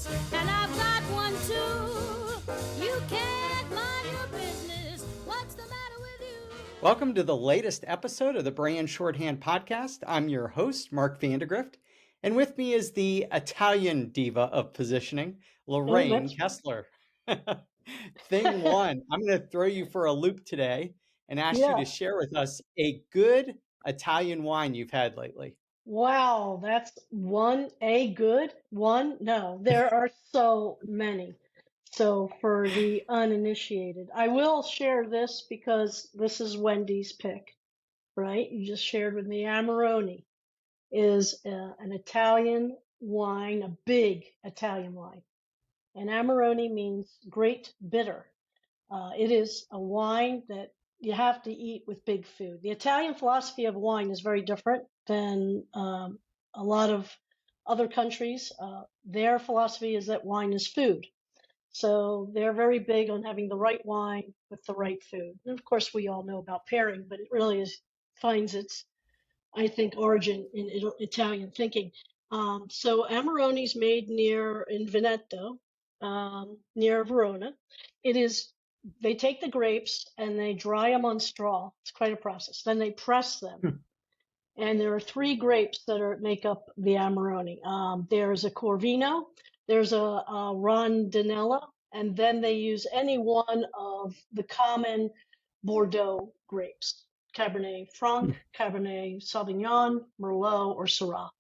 business, and I've got one too. You can't mind your business. What's the matter with you? Welcome to the latest episode of the Brand Shorthand Podcast. I'm your host, Mark Vandegrift, and with me is the Italian diva of positioning, Lorraine Kessler. Thing one, I'm going to throw you for a loop today and ask you to share with us a good Italian wine you've had lately. Wow, that's a good one. No, there are so many. So for the uninitiated, I will share this because this is Wendy's pick, right? You just shared with me. Amaroni is an Italian wine, a big Italian wine. And Amaroni means great bitter. It is a wine that you have to eat with big food. The Italian philosophy of wine is very different than a lot of other countries. Their philosophy is that wine is food. So they're very big on having the right wine with the right food. And of course, we all know about pairing, but it really finds its, I think, origin in Italian thinking. So Amaroni's made in Veneto, near Verona. They take the grapes and they dry them on straw. It's quite a process. Then they press them. And there are three grapes that make up the Amaroni. There's a Corvino, there's a Rondinella, and then they use any one of the common Bordeaux grapes. Cabernet Franc, Cabernet Sauvignon, Merlot, or Syrah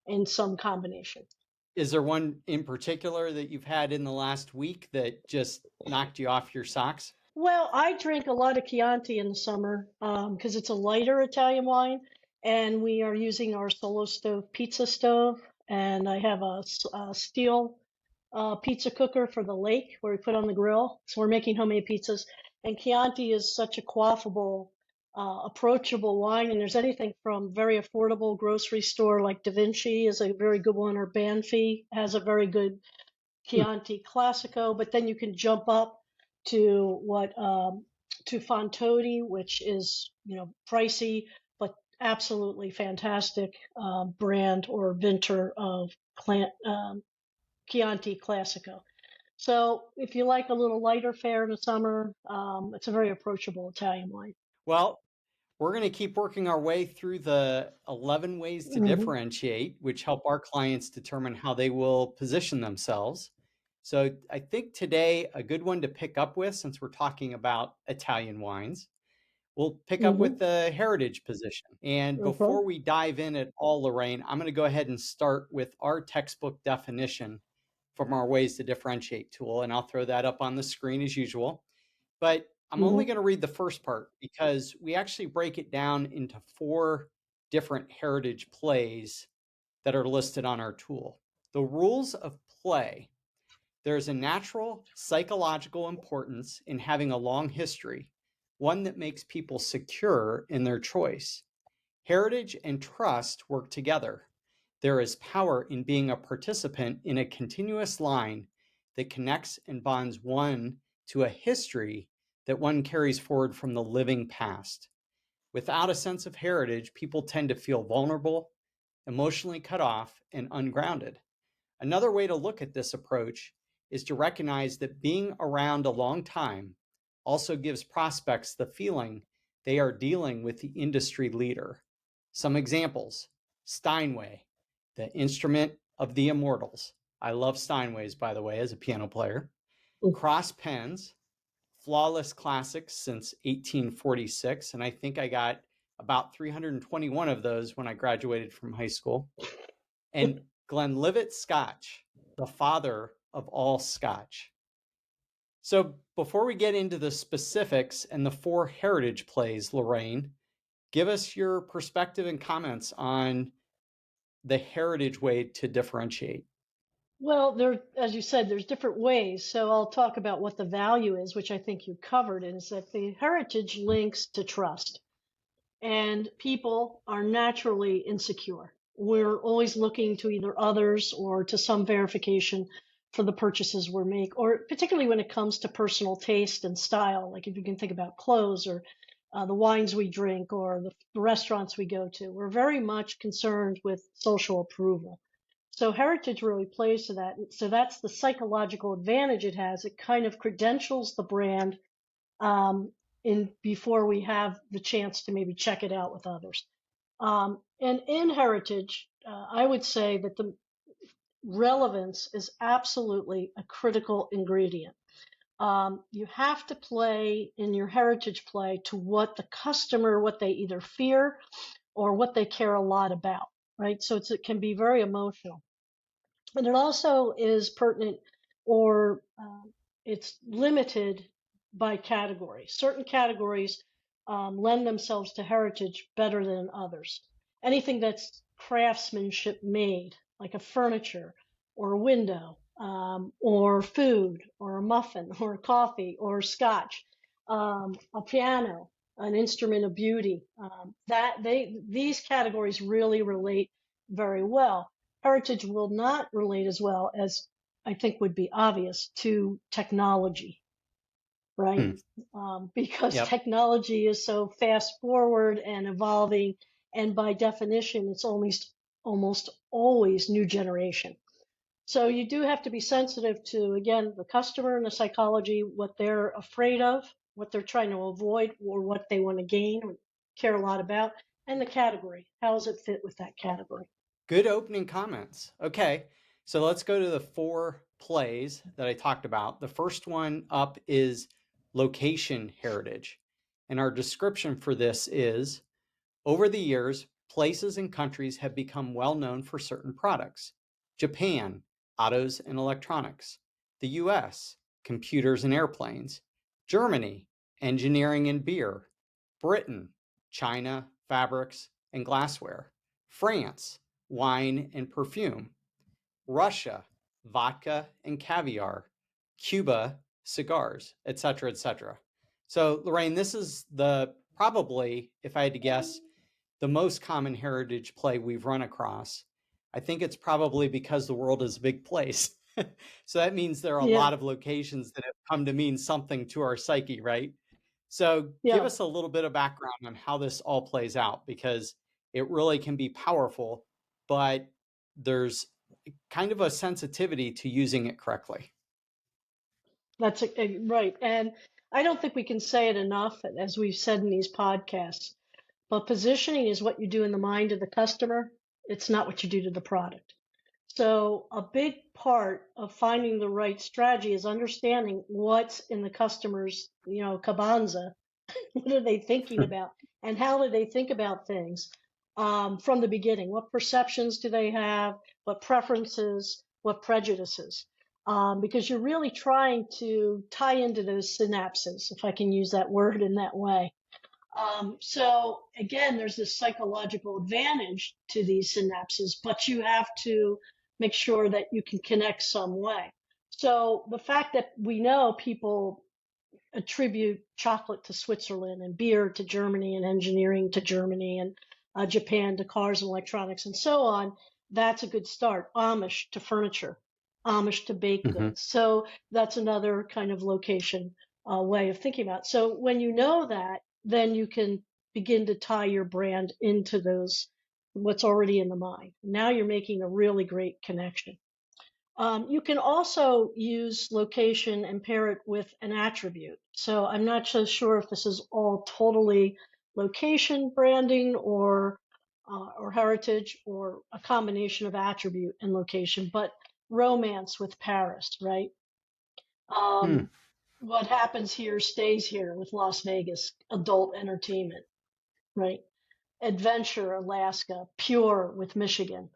in some combination. Is there one in particular that you've had in the last week that just knocked you off your socks? Well, I drink a lot of Chianti in the summer because it's a lighter Italian wine, and we are using our Solo Stove pizza stove, and I have a steel pizza cooker for the lake where we put on the grill. So we're making homemade pizzas, and Chianti is such a quaffable, approachable wine, and there's anything from very affordable grocery store like Da Vinci is a very good one, or Banfi has a very good Chianti Classico, but then you can jump up to to Fontodi, which is pricey but absolutely fantastic brand or vinter of Chianti Classico. So if you like a little lighter fare in the summer, it's a very approachable Italian wine. Well, we're going to keep working our way through the 11 ways to differentiate, which help our clients determine how they will position themselves. So I think today a good one to pick up with, since we're talking about Italian wines, we'll pick up with the heritage position. And before we dive in at all, Lorraine, I'm going to go ahead and start with our textbook definition from our ways to differentiate tool. And I'll throw that up on the screen as usual. But I'm only going to read the first part because we actually break it down into 4 different heritage plays that are listed on our tool. The rules of play. There's a natural psychological importance in having a long history, one that makes people secure in their choice. Heritage and trust work together. There is power in being a participant in a continuous line that connects and bonds one to a history that one carries forward from the living past. Without a sense of heritage, people tend to feel vulnerable, emotionally cut off, and ungrounded. Another way to look at this approach is to recognize that being around a long time also gives prospects the feeling they are dealing with the industry leader. Some examples: Steinway, the instrument of the immortals. I love Steinways, by the way, as a piano player. Cross pens, flawless classics since 1846. And I think I got about 321 of those when I graduated from high school. And Glenlivet Scotch, the father of all Scotch. So before we get into the specifics and the 4 heritage plays, Lorraine, give us your perspective and comments on the heritage way to differentiate. Well, as you said, there's different ways. So I'll talk about what the value is, which I think you covered, is that the heritage links to trust. And people are naturally insecure. We're always looking to either others or to some verification for the purchases we make, or particularly when it comes to personal taste and style. Like if you can think about clothes or the wines we drink or the restaurants we go to, we're very much concerned with social approval. So heritage really plays to that. So that's the psychological advantage it has. It kind of credentials the brand in before we have the chance to maybe check it out with others. And in heritage, I would say that the relevance is absolutely a critical ingredient. You have to play in your heritage play to what the customer, what they either fear or what they care a lot about, right? So it can be very emotional. And it also is pertinent or it's limited by category. Certain categories lend themselves to heritage better than others. Anything that's craftsmanship made, like a furniture or a window, or food, or a muffin, or coffee, or scotch, a piano, an instrument of beauty. These categories really relate very well. Heritage will not relate as well as I think would be obvious to technology, right? Hmm. Because Yep. technology is so fast forward and evolving, and by definition, it's almost always new generation. So you do have to be sensitive to, again, the customer and the psychology, what they're afraid of, what they're trying to avoid, or what they want to gain or care a lot about, and the category. How does it fit with that category? Good opening comments. Okay, so let's go to the 4 plays that I talked about. The first one up is location heritage. And our description for this is over the years, places and countries have become well known for certain products. Japan, autos and electronics. The US, computers and airplanes. Germany, engineering and beer. Britain, China, fabrics and glassware. France, wine and perfume. Russia, vodka and caviar. Cuba, cigars, etc., etc. So, Lorraine, this is the probably, if I had to guess, the most common heritage play we've run across. I think it's probably because the world is a big place. So that means there are a Yeah, lot of locations that have come to mean something to our psyche, right? So give yeah. us a little bit of background on how this all plays out because it really can be powerful, but there's kind of a sensitivity to using it correctly. That's right. And I don't think we can say it enough, as we've said in these podcasts, but positioning is what you do in the mind of the customer. It's not what you do to the product. So a big part of finding the right strategy is understanding what's in the customer's, cabanza. What are they thinking about? And how do they think about things from the beginning? What perceptions do they have? What preferences? What prejudices? Because you're really trying to tie into those synapses, if I can use that word in that way. So again, there's this psychological advantage to these synapses, but you have to make sure that you can connect some way. So the fact that we know people attribute chocolate to Switzerland and beer to Germany and engineering to Germany and Japan to cars and electronics and so on, that's a good start. Amish to furniture, Amish to baked Mm-hmm. goods. So that's another kind of location way of thinking about it. So when you know that, then you can begin to tie your brand into those, what's already in the mind. Now you're making a really great connection. You can also use location and pair it with an attribute. So I'm not so sure if this is all totally location branding or heritage or a combination of attribute and location, but romance with Paris, right? Hmm. Um, what happens here stays here with Las Vegas, adult entertainment, right? Adventure, Alaska, pure with Michigan,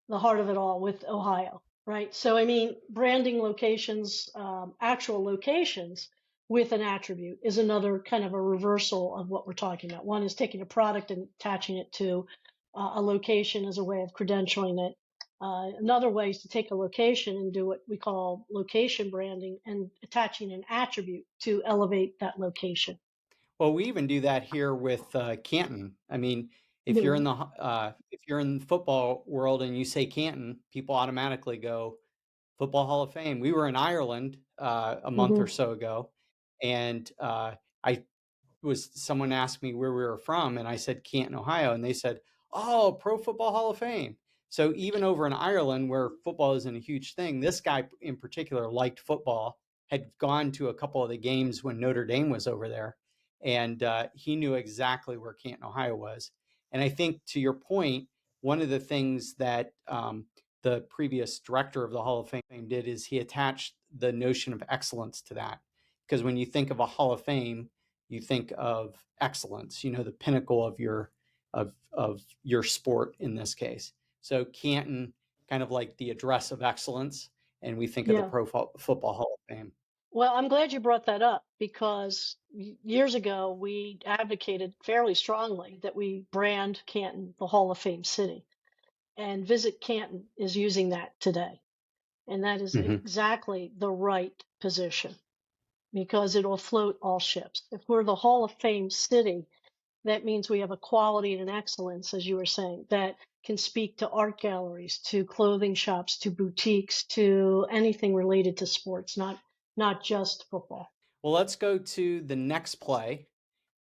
the heart of it all with Ohio, right? So, I mean, branding locations, actual locations with an attribute is another kind of a reversal of what we're talking about. One is taking a product and attaching it to a location as a way of credentialing it. Another way is to take a location and do what we call location branding and attaching an attribute to elevate that location. Well, we even do that here with Canton. I mean, You know, if you're in the football world and you say Canton, people automatically go Football Hall of Fame. We were in Ireland a month or hmm so ago, and I was someone asked me where we were from, and I said Canton, Ohio, and they said, "Oh, Pro Football Hall of Fame." So even over in Ireland, where football isn't a huge thing, this guy in particular liked football, had gone to a couple of the games when Notre Dame was over there, and he knew exactly where Canton, Ohio was. And I think to your point, one of the things that the previous director of the Hall of Fame did is he attached the notion of excellence to that. Because when you think of a Hall of Fame, you think of excellence, the pinnacle of your sport in this case. So Canton, kind of like the address of excellence, and we think of the Yeah. Pro Football Hall of Fame. Well, I'm glad you brought that up because years ago we advocated fairly strongly that we brand Canton the Hall of Fame city. And Visit Canton is using that today. And that is exactly the right position because it will float all ships. If we're the Hall of Fame city, that means we have a quality and an excellence, as you were saying, that can speak to art galleries, to clothing shops, to boutiques, to anything related to sports, not just football. Well, let's go to the next play,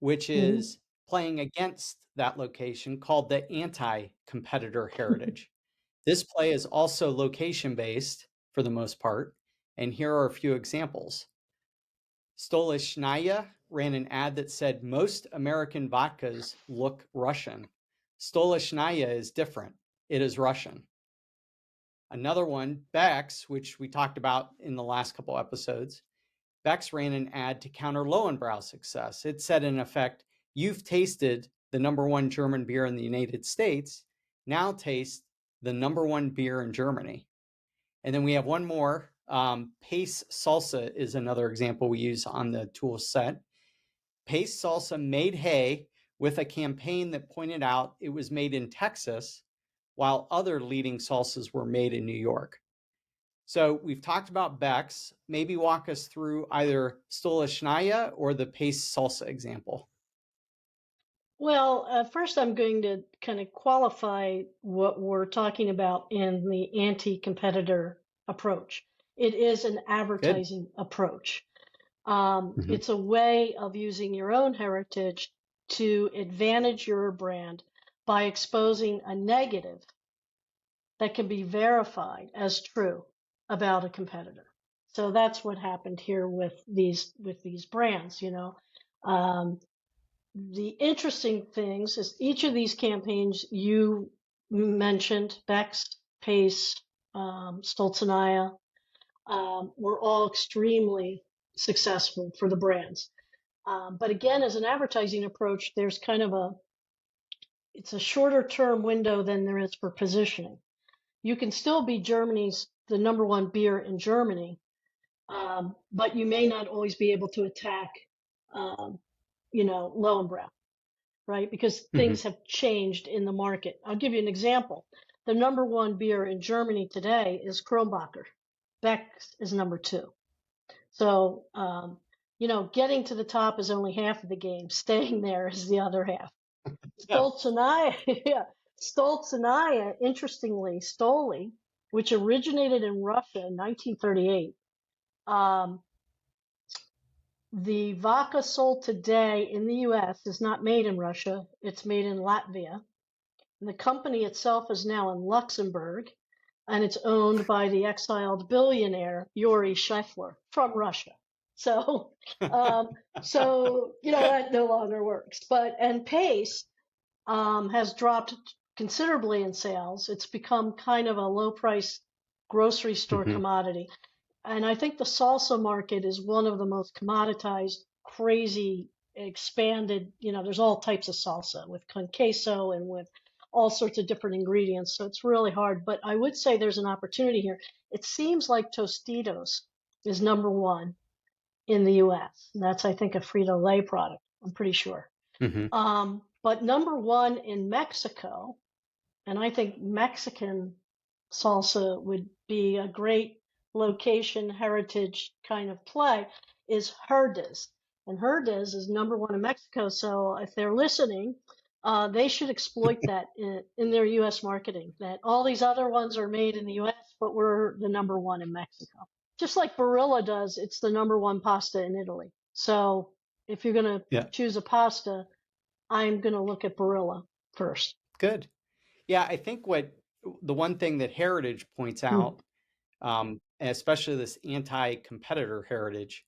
which is playing against that location, called the Anticompetitor Heritage. This play is also location-based for the most part, and here are a few examples. Stolichnaya ran an ad that said, "Most American vodkas look Russian. Stolichnaya is different. It is Russian." Another one, Beck's, which we talked about in the last couple episodes, Beck's ran an ad to counter Lowenbrau success. It said, in effect, "You've tasted the number one German beer in the United States. Now taste the number one beer in Germany." And then we have one more. Pace Salsa is another example we use on the tool set. Pace Salsa made hay with a campaign that pointed out it was made in Texas, while other leading salsas were made in New York. So we've talked about Beck's. Maybe walk us through either Stolichnaya or the Pace Salsa example. Well, first I'm going to kind of qualify what we're talking about in the anti-competitor approach. It is an advertising approach. It's a way of using your own heritage to advantage your brand by exposing a negative that can be verified as true about a competitor. So that's what happened here with these brands, The interesting things is each of these campaigns you mentioned, Beck's, Pace, Stolzenaya, were all extremely successful for the brands. But again, as an advertising approach, there's kind of it's a shorter term window than there is for positioning. You can still be the number one beer in Germany, but you may not always be able to attack, Lowenbrau, right? Because things have changed in the market. I'll give you an example. The number one beer in Germany today is Kronbacher. Beck's is number two. So, getting to the top is only half of the game. Staying there is the other half. Stolzenaya, yeah. Stolzenaya, interestingly, Stoli, which originated in Russia in 1938. The vodka sold today in the U.S. is not made in Russia. It's made in Latvia. And the company itself is now in Luxembourg, and it's owned by the exiled billionaire Yuri Shefler from Russia. So, that no longer works. And Pace has dropped considerably in sales. It's become kind of a low price grocery store commodity. And I think the salsa market is one of the most commoditized, crazy, expanded, there's all types of salsa with con queso and with all sorts of different ingredients. So it's really hard. But I would say there's an opportunity here. It seems like Tostitos is number one in the US. And that's, I think, a Frito-Lay product. I'm pretty sure. But number one in Mexico, and I think Mexican salsa would be a great location heritage kind of play, is Herdez. And Herdez is number one in Mexico. So if they're listening, they should exploit that in their U.S. marketing, that all these other ones are made in the U.S., but we're the number one in Mexico. Just like Barilla does, it's the number one pasta in Italy. So if you're going to choose a pasta, I'm going to look at Barilla first. Good. Yeah, I think what the one thing that Heritage points out, and especially this anti-competitor heritage,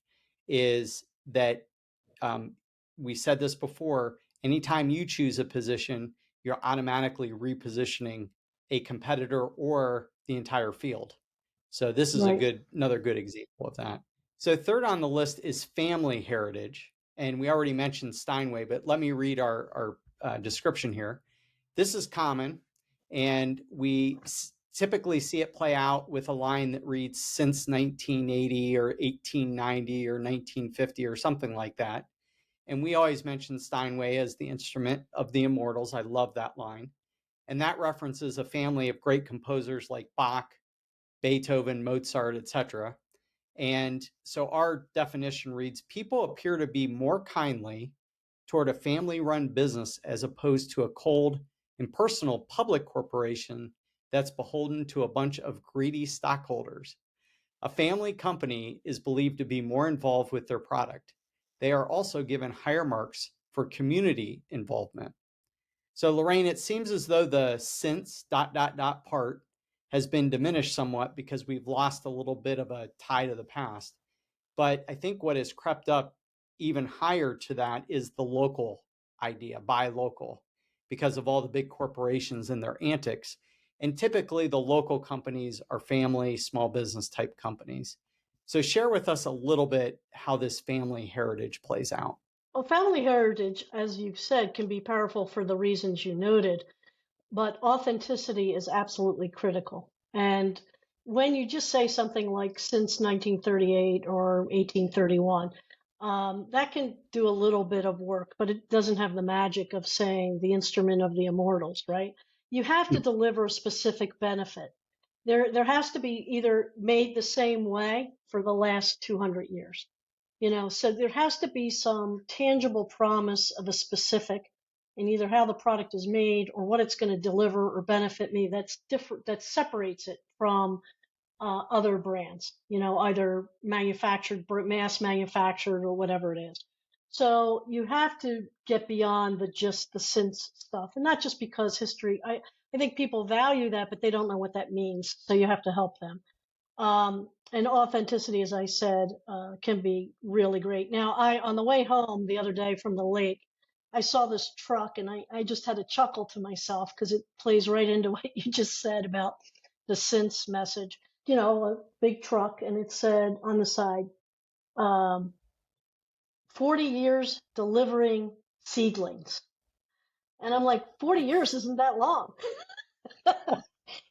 is that we said this before, anytime you choose a position, you're automatically repositioning a competitor or the entire field. So this is Right. another good example of that. So third on the list is family heritage. And we already mentioned Steinway, but let me read our description here. This is common, and we typically see it play out with a line that reads since 1980 or 1890 or 1950 or something like that. And we always mention Steinway as the instrument of the immortals. I love that line. And that references a family of great composers like Bach, Beethoven, Mozart, etc. And so our definition reads, people appear to be more kindly toward a family-run business as opposed to a cold, impersonal public corporation that's beholden to a bunch of greedy stockholders. A family company is believed to be more involved with their product. They are also given higher marks for community involvement. So Lorraine, it seems as though the since ... part has been diminished somewhat because we've lost a little bit of a tie to the past. But I think what has crept up even higher to that is the local idea, buy local, because of all the big corporations and their antics. And typically the local companies are family, small business type companies. So share with us a little bit how this family heritage plays out. Well, family heritage, as you've said, can be powerful for the reasons you noted, but authenticity is absolutely critical. And when you just say something like since 1938 or 1831, that can do a little bit of work, but it doesn't have the magic of saying the instrument of the immortals, right? You have to deliver a specific benefit. There has to be either made the same way for the last 200 years. So there has to be some tangible promise of a specific in either how the product is made or what it's going to deliver or benefit me that's different, that separates it from other brands, either manufactured, mass manufactured, or whatever it is. So you have to get beyond just the since stuff, and not just because history. I think people value that, but they don't know what that means. So you have to help them. And authenticity, as I said, can be really great. Now, on the way home the other day from the lake, I saw this truck and I just had a chuckle to myself because it plays right into what you just said about the since message. A big truck, and it said on the side, 40 years delivering seedlings. And I'm like, 40 years isn't that long.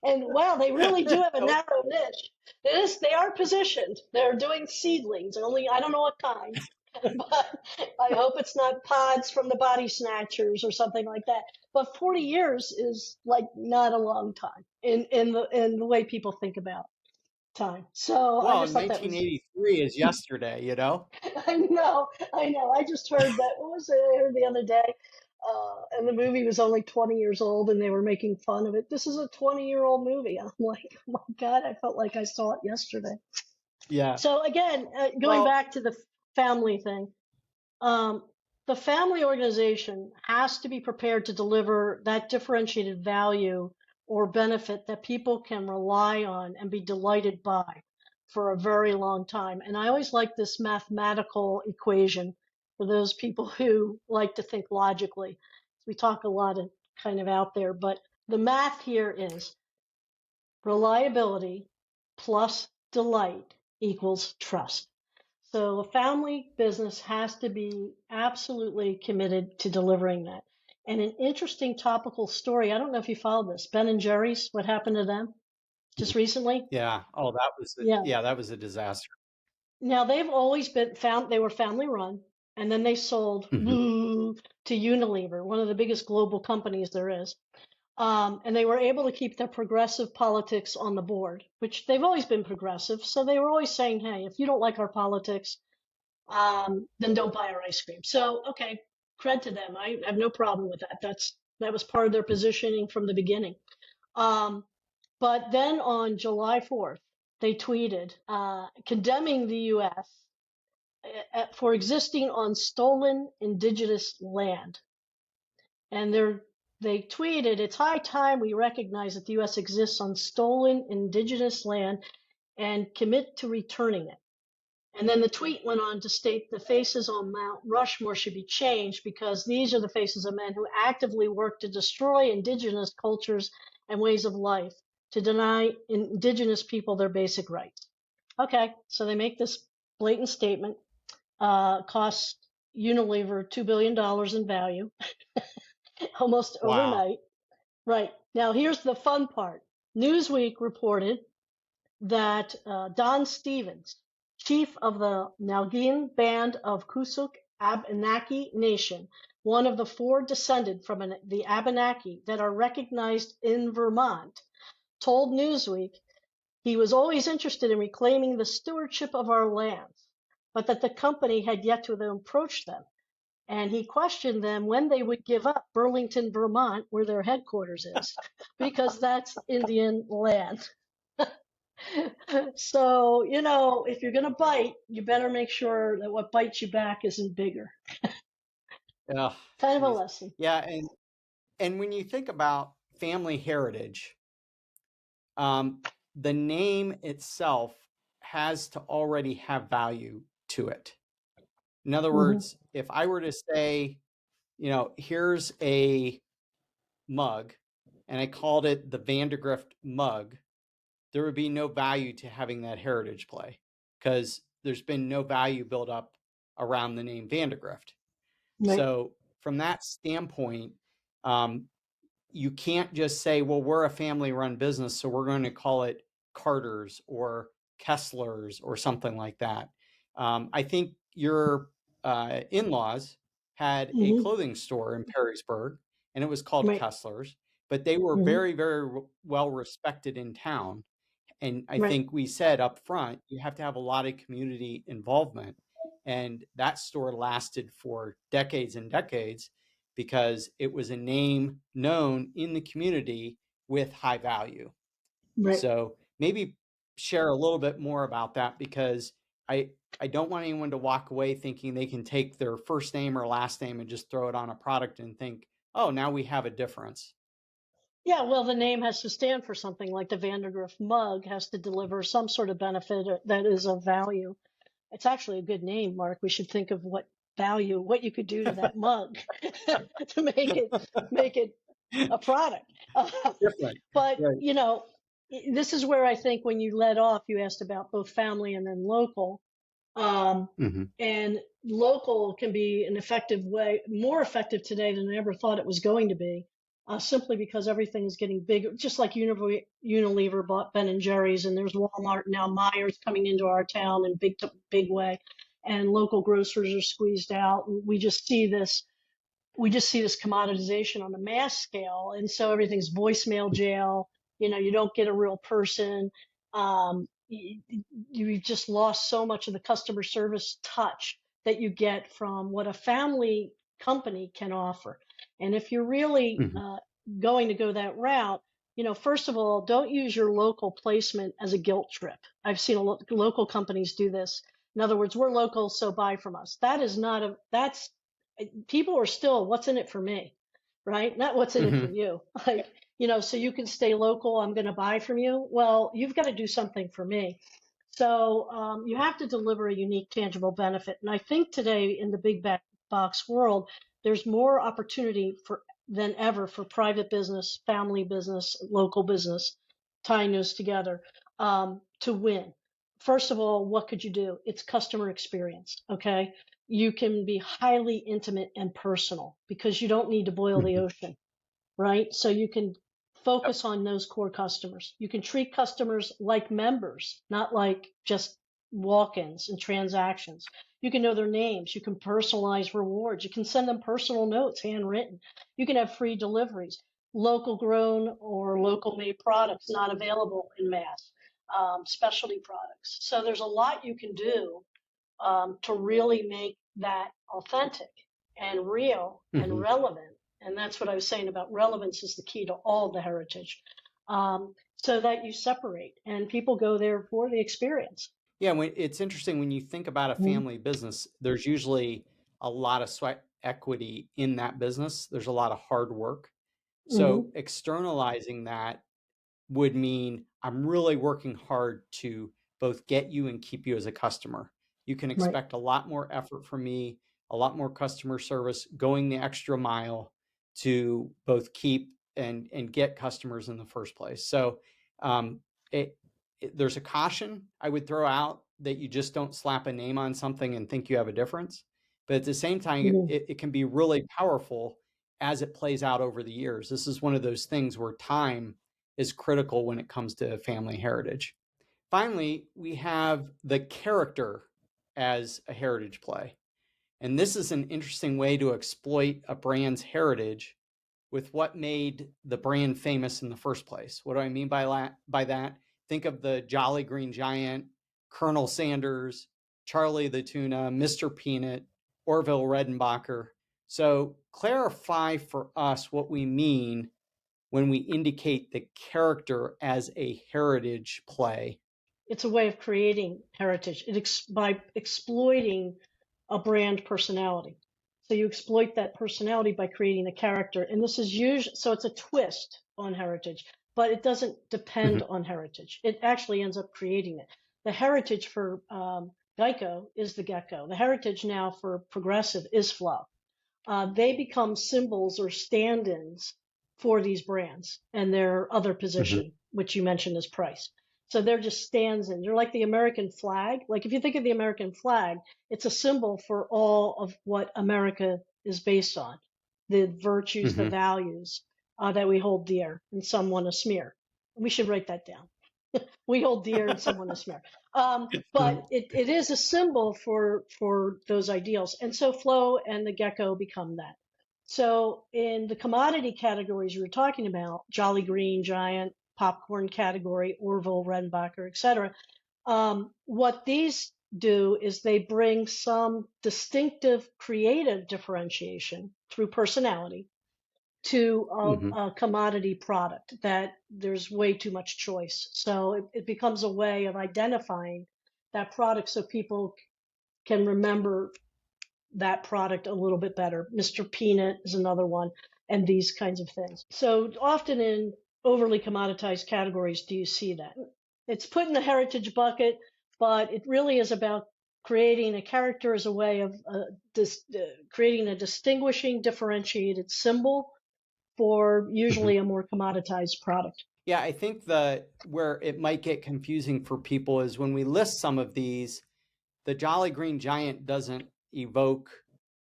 And wow, they really do have a narrow niche. They are positioned. They're doing seedlings. Only I don't know what kind, but I hope it's not pods from the body snatchers or something like that. But 40 years is like not a long time in the way people think about time. So I Well, just thought that was 1983 is yesterday, I know, I know. I just heard that. What was it I heard the other day? And the movie was only 20 years old, and they were making fun of it. This is a 20-year-old movie. I'm like, oh my God, I felt like I saw it yesterday. Yeah. So again, going Well, back to the family thing, um, the family organization has to be prepared to deliver that differentiated value or benefit that people can rely on and be delighted by for a very long time. And I always like this mathematical equation for those people who like to think logically. We talk a lot of kind of out there, but the math here is reliability plus delight equals trust. So a family business has to be absolutely committed to delivering that. And an interesting topical story, I don't know if you followed this, Ben and Jerry's, what happened to them just recently? yeah. Oh, Yeah. that was a disaster. Now they've always they were family run, and then they sold Mhm. to Unilever, one of the biggest global companies there is. And they were able to keep their progressive politics on the board, which they've always been progressive. So they were always saying, hey, if you don't like our politics, then don't buy our ice cream. So, okay, cred to them. I have no problem with that. That was part of their positioning from the beginning. But then on July 4th, they tweeted condemning the U.S. For existing on stolen indigenous land. And they're they tweeted, "It's high time we recognize that the U.S. exists on stolen indigenous land and commit to returning it." And then the tweet went on to state the faces on Mount Rushmore should be changed because these are the faces of men who actively work to destroy indigenous cultures and ways of life, to deny indigenous people their basic rights. Okay, so they make this blatant statement, cost Unilever $2 billion in value, almost Wow. overnight. Right. Now, here's the fun part. Newsweek reported that Don Stevens, chief of the Nalgene Band of Kusuk Abenaki Nation, one of the four descended from the Abenaki that are recognized in Vermont, told Newsweek he was always interested in reclaiming the stewardship of our lands, but that the company had yet to approach them. And he questioned them when they would give up Burlington, Vermont, where their headquarters is, because that's Indian land. So, if you're going to bite, you better make sure that what bites you back isn't bigger. Oh, Kind of a geez. lesson. Yeah, and when you think about family heritage, the name itself has to already have value to it. In other Hmm. words, if I were to say, here's a mug, and I called it the Vandergrift mug, there would be no value to having that heritage play because there's been no value built up around the name Vandergrift. Right. So from that standpoint, um, you can't just say, well, we're a family run business, so we're going to call it Carter's or Kessler's or something like that. I think your in-laws had a Hmm. clothing store in Perrysburg and it was called Right. Kessler's, but they were Hmm. very, very well respected in town. And I Right. think we said up front, you have to have a lot of community involvement. And that store lasted for decades and decades because it was a name known in the community with high value. Right. So maybe share a little bit more about that because I I don't want anyone to walk away thinking they can take their first name or last name and just throw it on a product and think, oh, now we have a difference. Yeah, well, the name has to stand for something, like the Vandergrift mug has to deliver some sort of benefit that is of value. It's actually a good name, Mark. We should think of what you could do to that mug to make it a product. Different. But, Right. this is where I think when you led off, you asked about both family and then local. Um, Hmm. and local can be an effective way, more effective today than I ever thought it was going to be, simply because everything is getting bigger. Just like Unilever bought Ben and Jerry's, and there's Walmart now. Myers coming into our town in big way, and local grocers are squeezed out. We just see this commoditization on a mass scale, and so everything's voicemail jail. You don't get a real person. You've just lost so much of the customer service touch that you get from what a family company can offer. And if you're really Hmm. going to go that route, first of all, don't use your local placement as a guilt trip. I've seen local companies do this. In other words, we're local, so buy from us. That is not a, that's people are still, what's in it for me, right? Not what's in it for Hmm. you. Like, so you can stay local, I'm going to buy from you. Well, you've got to do something for me. So you have to deliver a unique, tangible benefit. And I think today in the box world, there's more opportunity than ever for private business, family business, local business, tying those together to win. First of all, what could you do? It's customer experience. Okay. You can be highly intimate and personal because you don't need to boil the Hmm. ocean, right? So you can focus on those core customers. You can treat customers like members, not like just walk-ins and transactions. You can know their names. You can personalize rewards. You can send them personal notes, handwritten. You can have free deliveries. Local grown or local made products not available in mass, specialty products. So there's a lot you can do to really make that authentic and real and Hmm. relevant. And that's what I was saying about relevance is the key to all the heritage. So that you separate and people go there for the experience. Yeah, it's interesting when you think about a Mhm. family business, there's usually a lot of sweat equity in that business. There's a lot of hard work. So externalizing that would mean I'm really working hard to both get you and keep you as a customer. You can Right. expect a lot more effort from me, a lot more customer service, going the extra mile to both keep and get customers in the first place. So um, there's a caution I would throw out that you just don't slap a name on something and think you have a difference. But at the same time, Mhm. it can be really powerful as it plays out over the years. This is one of those things where time is critical when it comes to family heritage. Finally, we have the character as a heritage play. And this is an interesting way to exploit a brand's heritage with what made the brand famous in the first place. What do I mean by that? Think of the Jolly Green Giant, Colonel Sanders, Charlie the Tuna, Mr. Peanut, Orville Redenbacher. So clarify for us what we mean when we indicate the character as a heritage play. It's a way of creating heritage by exploiting a brand personality. So you exploit that personality by creating a character, and this is usually so it's a twist on heritage, but it doesn't depend Mhm. on heritage. It actually ends up creating it. The heritage for Geico is the gecko. The heritage now for Progressive is Flo. They become symbols or stand-ins for these brands and their other Mhm. position, which you mentioned is price. So they're just stands in. They're like the American flag. Like if you think of the American flag, it's a symbol for all of what America is based on, the virtues, the Mhm. values that we hold dear, and some want to smear. We should write that down. We hold dear and someone to smear. But it is a symbol for those ideals. And so Flow and the gecko become that. So in the commodity categories you were talking about, Jolly Green Giant, popcorn category, Orville, Redenbacher, etc., what these do is they bring some distinctive creative differentiation through personality to Mhm. a commodity product that there's way too much choice. So it becomes a way of identifying that product so people can remember that product a little bit better. Mr. Peanut is another one, and these kinds of things. So often in overly commoditized categories, do you see that? It's put in the heritage bucket, but it really is about creating a character as a way of creating a distinguishing, differentiated symbol for Mhm. usually a more commoditized product. Yeah, I think where it might get confusing for people is when we list some of these, the Jolly Green Giant doesn't evoke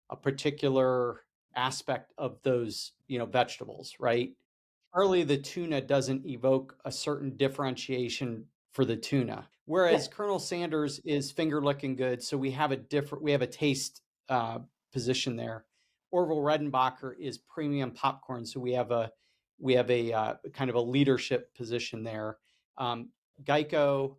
a particular aspect of those, vegetables, right? Charlie the tuna doesn't evoke a certain differentiation for the tuna. Yeah, Whereas Colonel Sanders is finger looking good, so we have a taste position there. Orville Redenbacher is premium popcorn, so we have a kind of a leadership position there. Um, Geico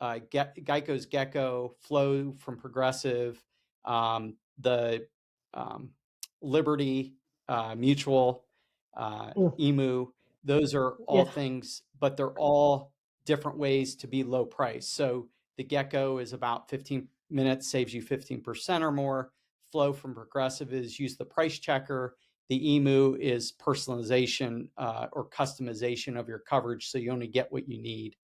Geico's Gecko, Flow from Progressive, the um, Liberty Mutual, mm, Emu. Those are all yeah, things, but they're all different ways to be low price. So the Gecko is about 15 minutes, saves you 15% or more. Flow from Progressive is use the price checker. The Emu is personalization or customization of your coverage, so you only get what you need.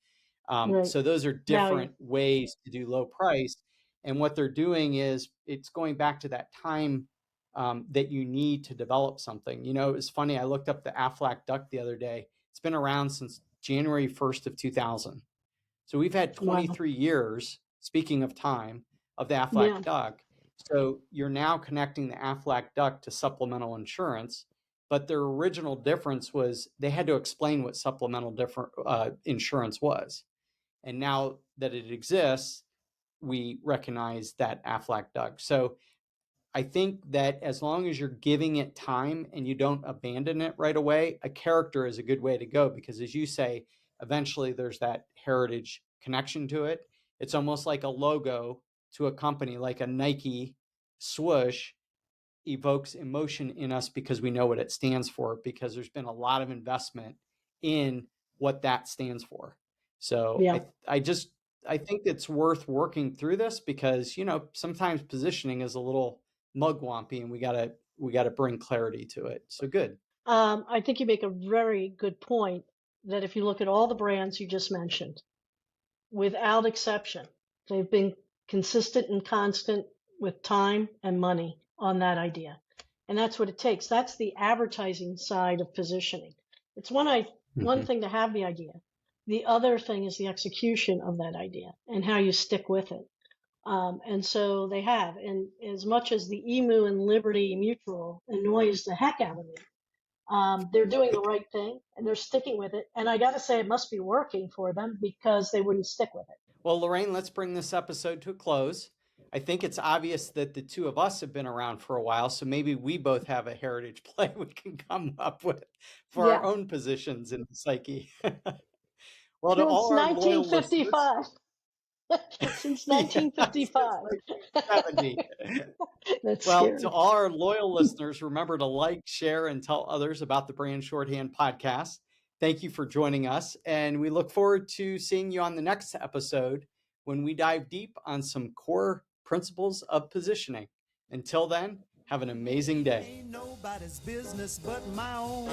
right. So those are Value. different ways to do low price. And what they're doing is it's going back to that time that you need to develop something. It's funny. I looked up the Aflac duck the other day. It's been around since January 1st of 2000. So we've had Wow. 23 years, speaking of time, of the Aflac Yeah, duck. So you're now connecting the Aflac duck to supplemental insurance. But their original difference was they had to explain what supplemental insurance was. And now that it exists, we recognize that Aflac duck. So I think that as long as you're giving it time and you don't abandon it right away, a character is a good way to go because, as you say, eventually there's that heritage connection to it. It's almost like a logo to a company, like a Nike swoosh evokes emotion in us because we know what it stands for, because there's been a lot of investment in what that stands for. So yeah. I think it's worth working through this because sometimes positioning is a little mugwampy and we gotta bring clarity to it. So good. I think you make a very good point that if you look at all the brands you just mentioned, without exception, they've been consistent and constant with time and money on that idea. And that's what it takes. That's the advertising side of positioning. It's one Mhm. thing to have the idea. The other thing is the execution of that idea and how you stick with it. And so they have. And as much as the Emu and Liberty Mutual annoys the heck out of me, they're doing the right thing and they're sticking with it. And I got to say, it must be working for them because they wouldn't stick with it. Well, Lorraine, let's bring this episode to a close. I think it's obvious that the two of us have been around for a while, so maybe we both have a heritage play we can come up with for our Yeah. own positions in the psyche. Well, to all Since our loyal listeners, 1955. Since yeah, I was going to 1955. say 1970. That's Well, to scary. all our loyal listeners, remember to like, share, and tell others about the Brand Shorthand podcast. Thank you for joining us, and we look forward to seeing you on the next episode when we dive deep on some core principles of positioning. Until then, have an amazing day. Ain't nobody's business but my own.